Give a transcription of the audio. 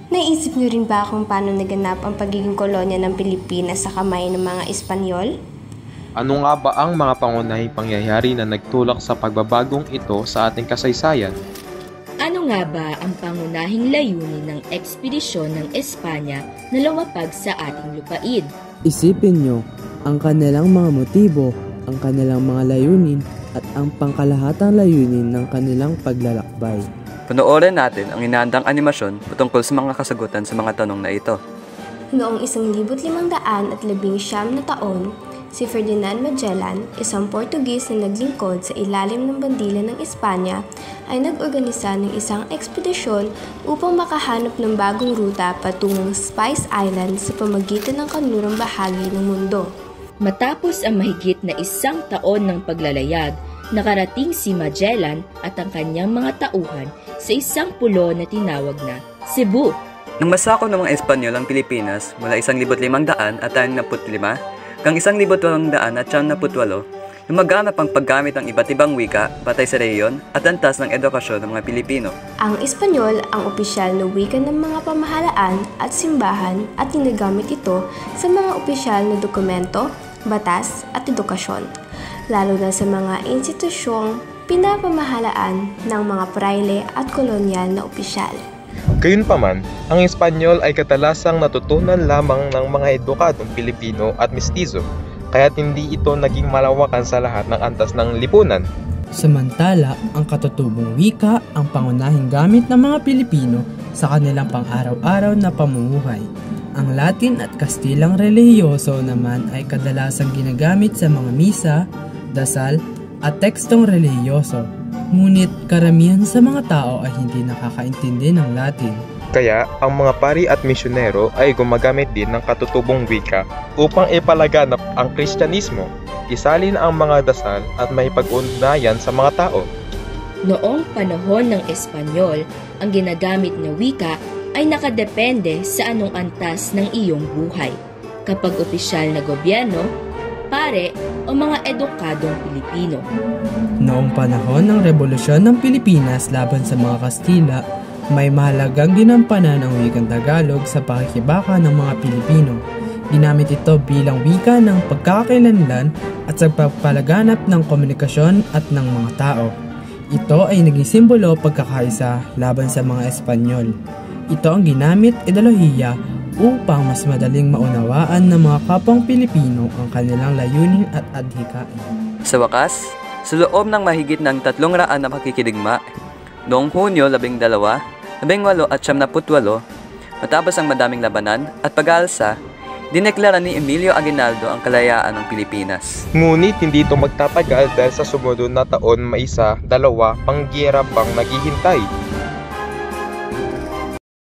Naisip niyo rin ba kung paano naganap ang pagiging kolonya ng Pilipinas sa kamay ng mga Espanyol? Ano nga ba ang mga pangunahing pangyayari na nagtulak sa pagbabagong ito sa ating kasaysayan? Ano nga ba ang pangunahing layunin ng ekspedisyon ng Espanya na lumapag sa ating lupain? Isipin nyo ang kanilang mga motibo, ang kanilang mga layunin at ang pangkalahatang layunin ng kanilang paglalakbay. Panoorin natin ang inaandang animasyon patungkol sa mga kasagutan sa mga tanong na ito. Noong 1519 na taon, si Ferdinand Magellan, isang Portuguese na naglingkod sa ilalim ng bandila ng Espanya, ay nag-organisa ng isang ekspedisyon upang makahanap ng bagong ruta patungong Spice Island sa pamagitan ng kanlurang bahagi ng mundo. Matapos ang mahigit na 1 taon ng paglalayag, nakarating si Magellan at ang kanyang mga tauhan sa isang pulo na tinawag na Cebu. Nang masako ng mga Espanyol ang Pilipinas mula 1,565 hanggang 1,898, lumaganap ang paggamit ng iba't ibang wika batay sa rehiyon at antas ng edukasyon ng mga Pilipino. Ang Espanyol ang opisyal na wika ng mga pamahalaan at simbahan at ginagamit ito sa mga opisyal na dokumento, batas at edukasyon, lalo na sa mga institusyong pinapamahalaan ng mga prayle at kolonyal na opisyal. Gayunpaman, ang Espanyol ay kadalasang natutunan lamang ng mga edukadong Pilipino at Mestizo, kaya't hindi ito naging malawakan sa lahat ng antas ng lipunan. Samantala, ang katutubong wika ang pangunahing gamit ng mga Pilipino sa kanilang pang-araw-araw na pamumuhay. Ang Latin at Kastilang relihiyoso naman ay kadalasang ginagamit sa mga misa, dasal, at tekstong relihiyoso. Ngunit karamihan sa mga tao ay hindi nakakaintindi ng Latin. Kaya ang mga pari at misyonero ay gumagamit din ng katutubong wika upang ipalaganap ang Kristyanismo, isalin ang mga dasal at may pag-ugnayan sa mga tao. Noong panahon ng Espanyol, ang ginagamit na wika ay nakadepende sa anong antas ng iyong buhay. Kapag opisyal na gobyerno, pare o mga edukadong Pilipino. Noong panahon ng Rebolusyon ng Pilipinas laban sa mga Kastila, may mahalagang ginampanan ang wikang Tagalog sa pakikibaka ng mga Pilipino. Ginamit ito bilang wika ng pagkakakilanlan at sa pagpalaganap ng komunikasyon at ng mga tao. Ito ay naging simbolo pagkakaisa laban sa mga Espanyol. Ito ang ginamit ideolohiya upang mas madaling maunawaan ng mga kapwang Pilipino ang kanilang layunin at adhikain. Sa wakas, sa loob ng mahigit ng 300 na pakikidigma, noong Hunyo 12, 18 at 78, matapos ang madaming labanan at pag-aalsa, dineklara ni Emilio Aguinaldo ang kalayaan ng Pilipinas. Ngunit hindi ito magtatagal dahil sa sumunod na taon may 1, 2 pang giyera pang naghihintay.